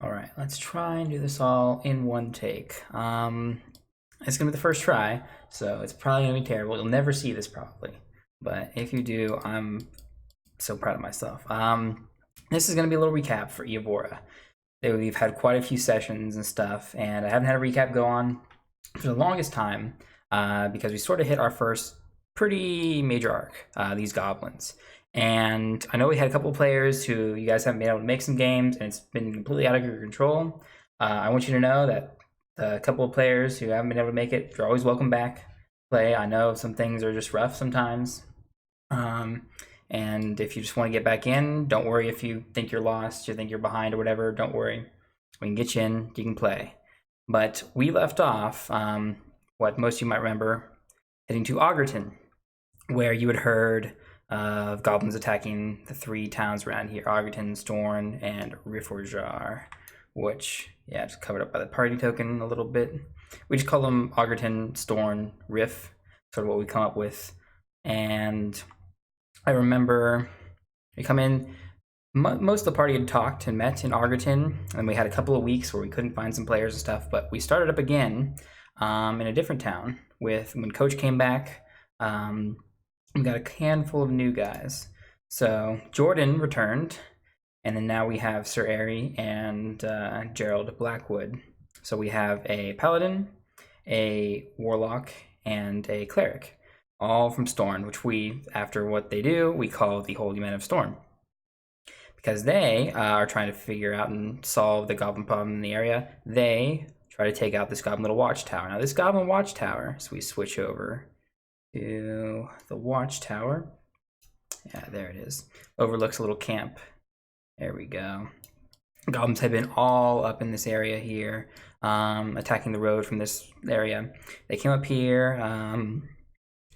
All right, let's try and do this all in one take. It's gonna be the first try, so it's probably gonna be terrible. You'll never see this probably, but if you do, I'm so proud of myself. This is gonna be a little recap for Iavora. We've had quite a few sessions and stuff, and I haven't had a recap go on for the longest time because we sort of hit our first pretty major arc, these goblins. And I know we had a couple of players who you guys haven't been able to make some games, and it's been completely out of your control. I want you to know that a couple of players who haven't been able to make it, you're always welcome back. Play. I know some things are just rough sometimes. And if you just want to get back in, don't worry if you think you're lost, you think you're behind or whatever, don't worry. We can get you in, you can play. But we left off, what most of you might remember, heading to Ogreton, where you had heard of goblins attacking the three towns around here, Ogreton, Storn, and Iavora, which, yeah, just covered up by the party token a little bit. We just call them Ogreton, Storn, Riff, sort of what we come up with. And I remember we come in, most of the party had talked and met in Ogreton, and we had a couple of weeks where we couldn't find some players and stuff, but we started up again in a different town when Coach came back. We got a handful of new guys. So Jordan returned, and then now we have Sir Airy and Gerald Blackwood. So we have a paladin, a warlock, and a cleric, all from Storm, which we, after what they do, we call the Holy Men of Storm. Because they are trying to figure out and solve the goblin problem in the area, they try to take out this goblin little watchtower. Now this goblin watchtower, so we switch over to the watchtower. Yeah, there it is. Overlooks a little camp. There we go. Goblins have been all up in this area here, attacking the road from this area. They came up here,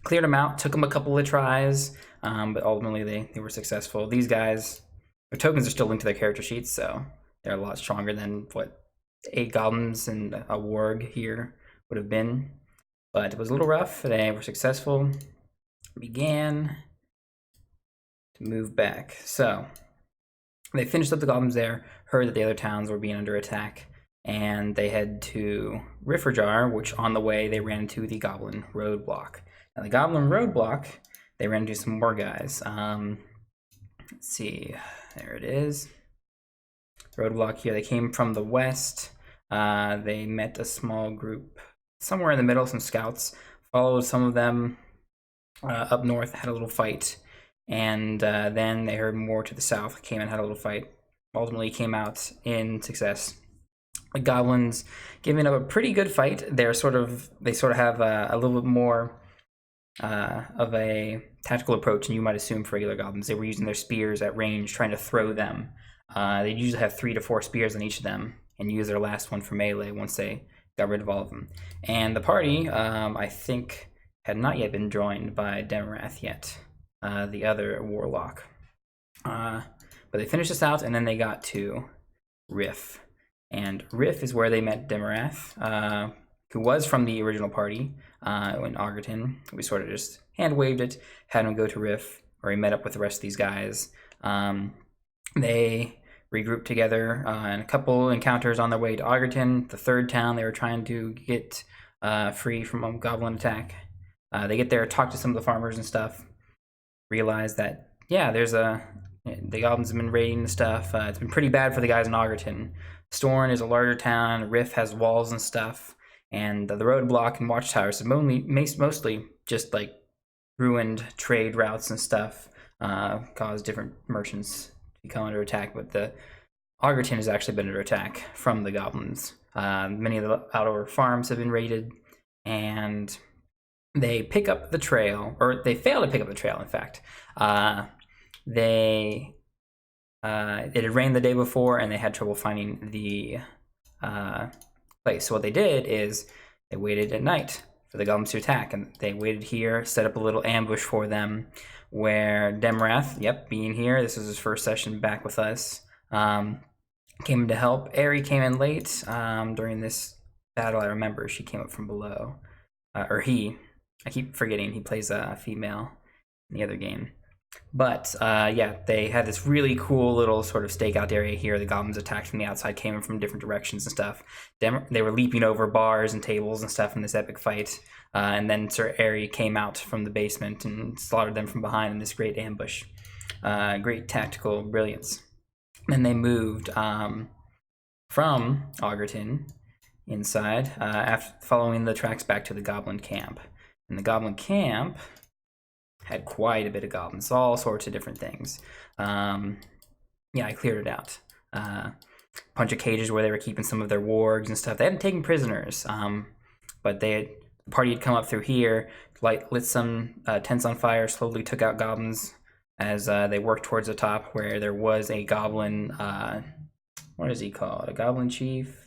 cleared them out, took them a couple of tries, but ultimately they were successful. These guys, their tokens are still linked to their character sheets, so they're a lot stronger than what 8 goblins and a warg here would have been. But it was a little rough. They were successful. Began to move back. So they finished up the goblins there, heard that the other towns were being under attack, and they head to Iavora, which on the way they ran into the goblin roadblock. Now the goblin roadblock, they ran into some more guys. Let's see, there it is. Roadblock here, they came from the west. They met a small group somewhere in the middle, some scouts, followed some of them up north, had a little fight, and then they heard more to the south, came and had a little fight, ultimately came out in success. The goblins giving up a pretty good fight. They sort of have a little bit more of a tactical approach than you might assume for regular goblins. They were using their spears at range, trying to throw them. They usually have 3 to 4 spears on each of them, and use their last one for melee once they got rid of all of them. And the party, I think, had not yet been joined by Demarath yet, the other warlock. But they finished this out, and then they got to Riff. And Riff is where they met Demarath, who was from the original party in Ogreton. We sort of just hand-waved it, had him go to Riff, where he met up with the rest of these guys. They regrouped together in a couple encounters on their way to Ogreton, the third town they were trying to get free from a goblin attack. They get there, talk to some of the farmers and stuff, realize that, yeah, the goblins have been raiding the stuff. It's been pretty bad for the guys in Ogreton. Storn is a larger town, Riff has walls and stuff, and the roadblock and watchtowers have mostly just like ruined trade routes and stuff, caused different merchants to come under attack, but the Ogreton has actually been under attack from the goblins. Many of the outdoor farms have been raided, and they pick up the trail, or they fail to pick up the trail, in fact. It had rained the day before, and they had trouble finding the place. So what they did is they waited at night for the goblins to attack, and they waited here, set up a little ambush for them, where Demarath, yep, being here, this is his first session back with us, came in to help. Airy came in late during this battle. I remember she came up from below, I keep forgetting he plays a female in the other game. But yeah, they had this really cool little sort of stakeout area here. The goblins attacked from the outside, came in from different directions and stuff. They were leaping over bars and tables and stuff in this epic fight. And then Sir Airy came out from the basement and slaughtered them from behind in this great ambush. Great tactical brilliance. Then they moved from Augerton inside, after following the tracks back to the goblin camp. And the goblin camp had quite a bit of goblins, all sorts of different things. Yeah, I cleared it out. Bunch of cages where they were keeping some of their wargs and stuff. They hadn't taken prisoners, but the party had come up through here, lit some tents on fire, slowly took out goblins as they worked towards the top where there was a goblin, what is he called? A goblin chief?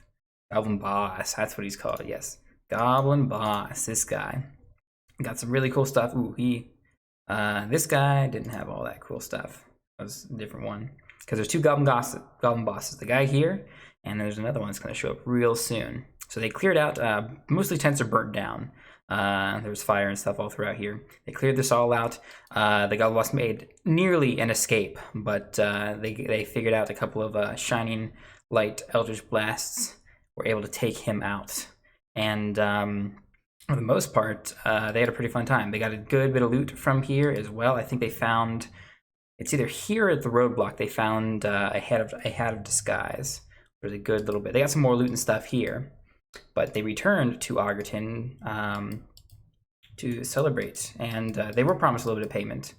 Goblin boss, that's what he's called, yes. Goblin boss, this guy. Got some really cool stuff. Ooh, this guy didn't have all that cool stuff. That was a different one. Because there's two goblin bosses. The guy here, and there's another one that's going to show up real soon. So they cleared out, mostly tents are burnt down. There was fire and stuff all throughout here. They cleared this all out. The goblin boss made nearly an escape, but they figured out a couple of shining light eldritch blasts were able to take him out. And for the most part, they had a pretty fun time. They got a good bit of loot from here as well. I think they found, it's either here or at the roadblock, they found a hat of disguise. There's a good little bit. They got some more loot and stuff here, but they returned to Augerton to celebrate, and they were promised a little bit of payment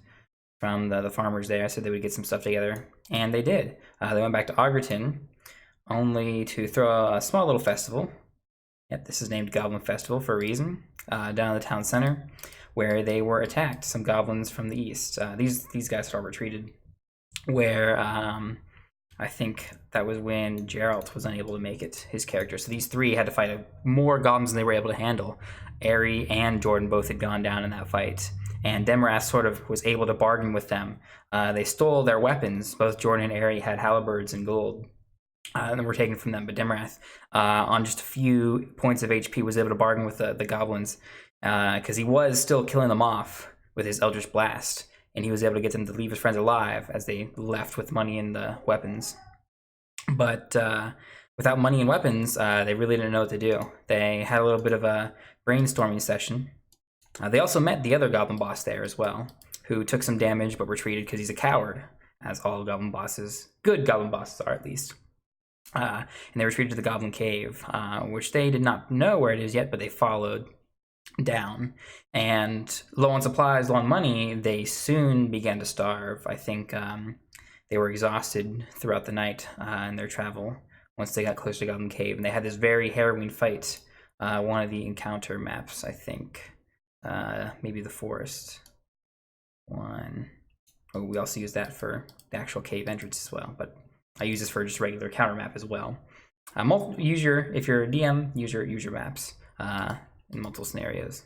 from the farmers there. I said they would get some stuff together, and they did. They went back to Augerton only to throw a small little festival. Yep, this is named Goblin Festival for a reason, down in the town center, where they were attacked. Some goblins from the east. These guys had all retreated, where I think that was when Geralt was unable to make it, his character. So these three had to fight more goblins than they were able to handle. Airy and Jordan both had gone down in that fight, and Demarath sort of was able to bargain with them. They stole their weapons. Both Jordan and Airy had halberds and gold. And were taken from them, but Demarath, on just a few points of HP, was able to bargain with the goblins, because he was still killing them off with his Eldritch Blast, and he was able to get them to leave his friends alive as they left with money and the weapons. But without money and weapons, they really didn't know what to do. They had a little bit of a brainstorming session. They also met the other goblin boss there as well, who took some damage but retreated because he's a coward, as all goblin bosses, good goblin bosses are at least. And they retreated to the Goblin Cave, which they did not know where it is yet, but they followed down. And low on supplies, low on money, they soon began to starve. I think they were exhausted throughout the night in their travel once they got close to Goblin Cave. And they had this very harrowing fight, one of the encounter maps, I think. Maybe the forest one. Oh, we also use that for the actual cave entrance as well, but I use this for just regular counter map as well. If you're a DM, use your maps in multiple scenarios.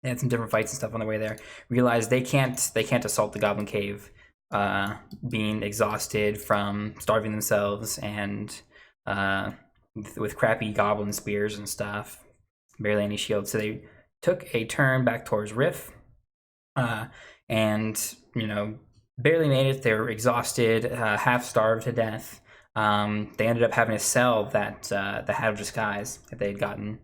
They had some different fights and stuff on the way there. Realized they can't assault the Goblin Cave, being exhausted from starving themselves and with crappy goblin spears and stuff, barely any shields. So they took a turn back towards Riff, and barely made it. They were exhausted, half starved to death. They ended up having to sell that the Hat of Disguise that they had gotten,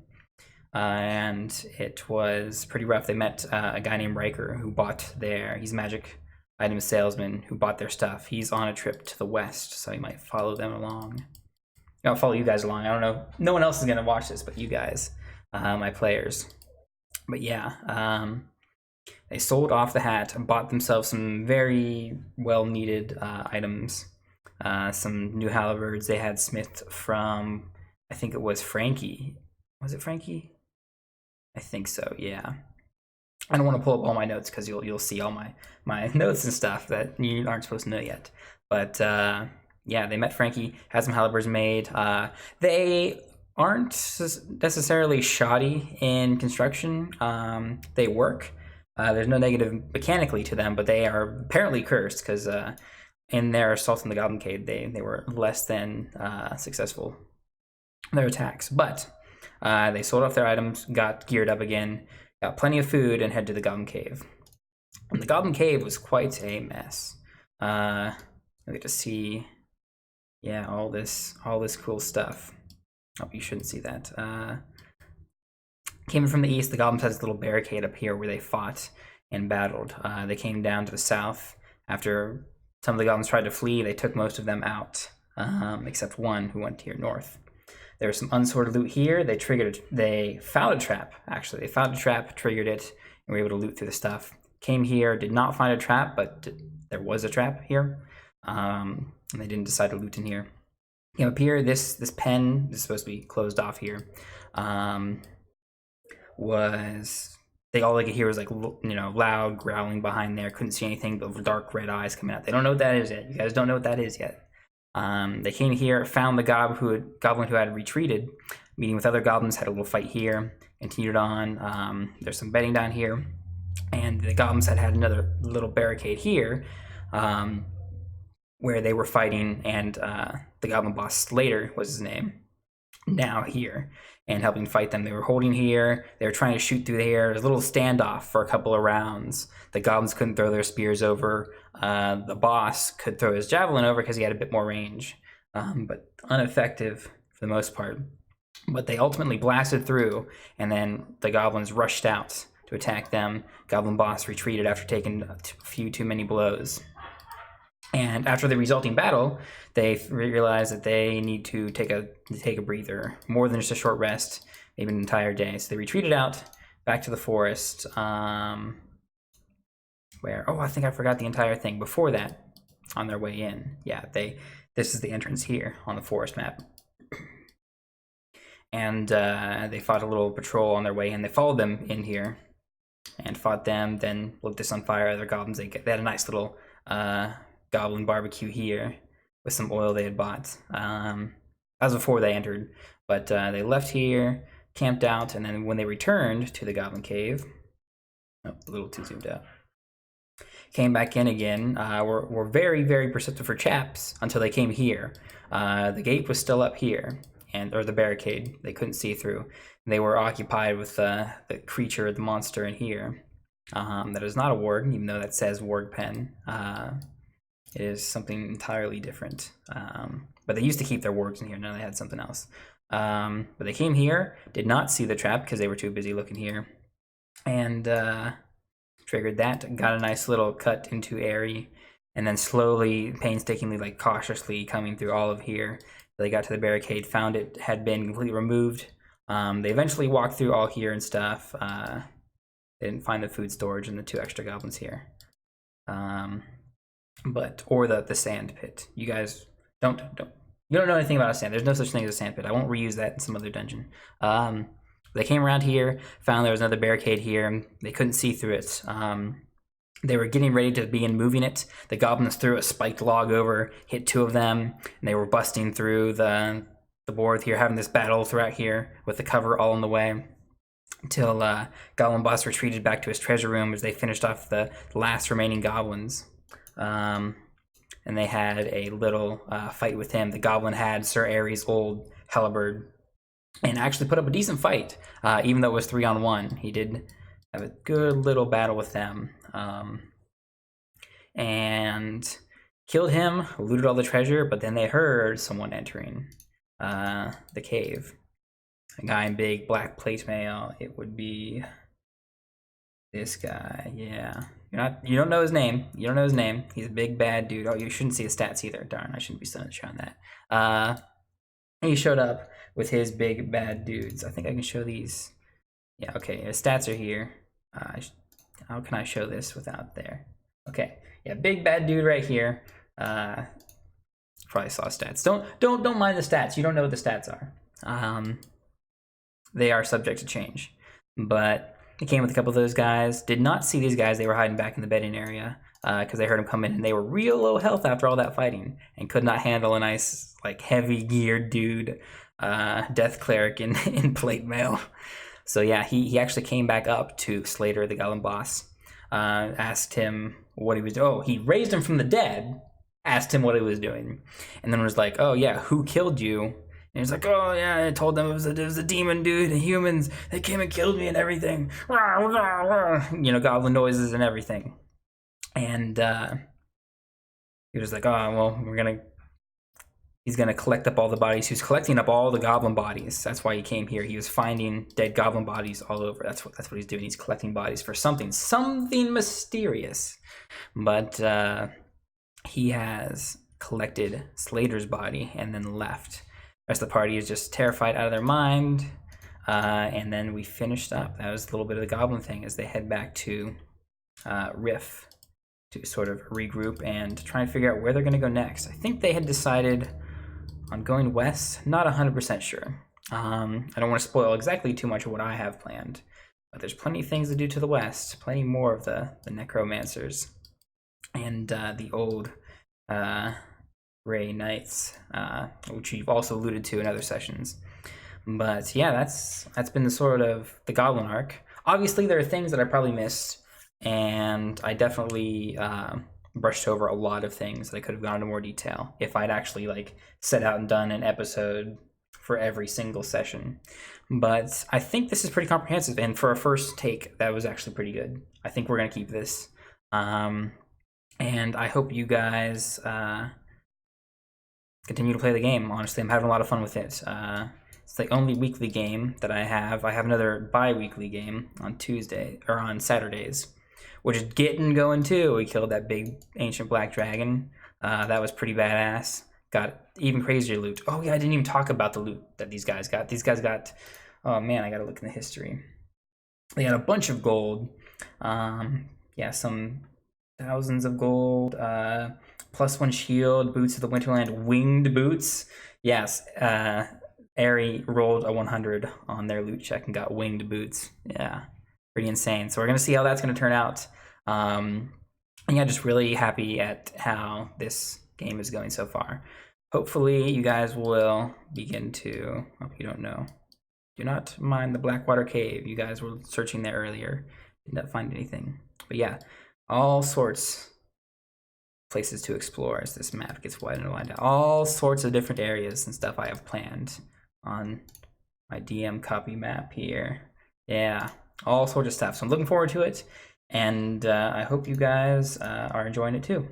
and it was pretty rough. They met a guy named Riker who bought he's a magic item salesman who bought their stuff. He's on a trip to the west, so he might follow them along. I'll follow you guys along. I don't know. No one else is going to watch this but you guys, my players. But yeah, they sold off the hat and bought themselves some very well-needed items. Some new halberds they had smithed from, I think it was Frankie. Was it Frankie? I think so, yeah. I don't want to pull up all my notes because you'll see all my notes and stuff that you aren't supposed to know yet. But yeah, they met Frankie, had some halberds made. They aren't necessarily shoddy in construction. They work. There's no negative mechanically to them, but they are apparently cursed because in their assault in the Goblin Cave, they were less than successful in their attacks. But they sold off their items, got geared up again, got plenty of food, and head to the Goblin Cave. And the Goblin Cave was quite a mess. We get to see, yeah, all this cool stuff. Oh, you shouldn't see that. Came from the east. The Goblins had this little barricade up here where they fought and battled. They came down to the south. After some of the Goblins tried to flee, they took most of them out, except one who went here north. There was some unsorted loot here. They found a trap, actually. They found a trap, triggered it, and were able to loot through the stuff. Came here, did not find a trap, but there was a trap here. And they didn't decide to loot in here. Came up here, this pen is supposed to be closed off here. All they could hear was like, loud growling behind there. Couldn't see anything but dark red eyes coming out. They don't know what that is yet. You guys don't know what that is yet. They came here, found the goblin who had retreated, meeting with other goblins, had a little fight here, continued on. There's some bedding down here, and the goblins had another little barricade here, where they were fighting, and the goblin boss Slater was his name, now here, and helping fight them. They were holding here, they were trying to shoot through the air. There's a little standoff for a couple of rounds. The goblins couldn't throw their spears over. The boss could throw his javelin over because he had a bit more range, but ineffective for the most part. But they ultimately blasted through, and then the goblins rushed out to attack them. Goblin boss retreated after taking a few too many blows. And after the resulting battle, they realized that they need to take a breather, more than just a short rest, maybe an entire day. So they retreated out back to the forest. I think I forgot the entire thing. Before that, on their way in, this is the entrance here on the forest map. And they fought a little patrol on their way in. They followed them in here and fought them, then lit this on fire. Other goblins, they had a nice little goblin barbecue here with some oil they had bought. That was before they entered, but they left here, camped out, and then when they returned to the Goblin Cave, a little too zoomed out, came back in again, were very, very perceptive for chaps until they came here. The gate was still up here, or the barricade. They couldn't see through. They were occupied with the creature, the monster in here. That is not a warg, even though that says warg pen. It is something entirely different. But they used to keep their wargs in here. Now they had something else. But they came here, did not see the trap because they were too busy looking here, and triggered that. Got a nice little cut into Airy, and then slowly, painstakingly, like cautiously coming through all of here. They got to the barricade, found it had been completely removed. They eventually walked through all here and stuff. They didn't find the food storage and the 2 extra goblins here. Or the sand pit. You guys you don't know anything about a sand. There's no such thing as a sand pit. I won't reuse that in some other dungeon. They came around here, found there was another barricade here. They couldn't see through it. They were getting ready to begin moving it. The goblins threw a spiked log over, hit 2 of them, and they were busting through the board here, having this battle throughout here with the cover all in the way, until Goblin Boss retreated back to his treasure room as they finished off the last remaining goblins. And they had a little fight with him. The goblin had Sir Ares' old halberd and actually put up a decent fight, even though it was 3-on-1. He did have a good little battle with them, and killed him, looted all the treasure, but then they heard someone entering the cave. A guy in big black plate mail. It would be this guy, yeah. You don't know his name. You don't know his name. He's a big bad dude. Oh, you shouldn't see his stats either. Darn, I shouldn't be showing that. He showed up with his big bad dudes. I think I can show these. Yeah, okay. His stats are here. How can I show this without there? Okay. Yeah, big bad dude right here. Probably saw stats. Don't mind the stats. You don't know what the stats are. They are subject to change. But he came with a couple of those guys. Did not see these guys. They were hiding back in the bedding area because they heard him come in, and they were real low health after all that fighting and could not handle a nice, like, heavy geared dude, death cleric in plate mail. So yeah, he actually came back up to Slater, the Goblin boss, asked him what he was doing. Oh, he raised him from the dead, asked him what he was doing, and then was like, "Oh yeah, who killed you?" And he's like, "Oh yeah," I told them it was a demon dude, the humans, they came and killed me and everything. You know, goblin noises and everything. And he was like, "Oh well, he's gonna collect up all the bodies." He was collecting up all the goblin bodies. That's why he came here. He was finding dead goblin bodies all over. That's what he's doing. He's collecting bodies for something mysterious. But he has collected Slater's body and then left. The rest of the party is just terrified out of their mind. And then we finished up. That was a little bit of the goblin thing as they head back to Riff to sort of regroup and try and figure out where they're going to go next. I think they had decided on going west. Not 100% sure. I don't want to spoil exactly too much of what I have planned, but there's plenty of things to do to the west. Plenty more of the necromancers and the old Ray Knights, which you've also alluded to in other sessions. But yeah, that's been the sort of the Goblin arc. Obviously, there are things that I probably missed, and I definitely brushed over a lot of things that I could have gone into more detail if I'd actually like set out and done an episode for every single session. But I think this is pretty comprehensive, and for a first take, that was actually pretty good. I think we're gonna keep this, and I hope you guys continue to play the game. Honestly, I'm having a lot of fun with it. It's the only weekly game that I have. I have another bi-weekly game on Tuesday or on Saturdays, which is getting going too. We killed that big ancient black dragon. That was pretty badass. Got even crazier loot. Oh yeah, I didn't even talk about the loot that these guys got. These guys got, oh man, I gotta look in the history. They got a bunch of gold. Yeah, some thousands of gold. +1 shield, boots of the Winterland, winged boots. Yes, Ari rolled a 100 on their loot check and got winged boots. Yeah, pretty insane. So we're gonna see how that's gonna turn out. And yeah, just really happy at how this game is going so far. Hopefully you guys will begin to, oh, you don't know, do not mind the Blackwater Cave. You guys were searching there earlier, did not find anything. But yeah, all sorts places to explore as this map gets widened and widened out. All sorts of different areas and stuff I have planned on my DM copy map here. Yeah, all sorts of stuff. So I'm looking forward to it, and I hope you guys are enjoying it too.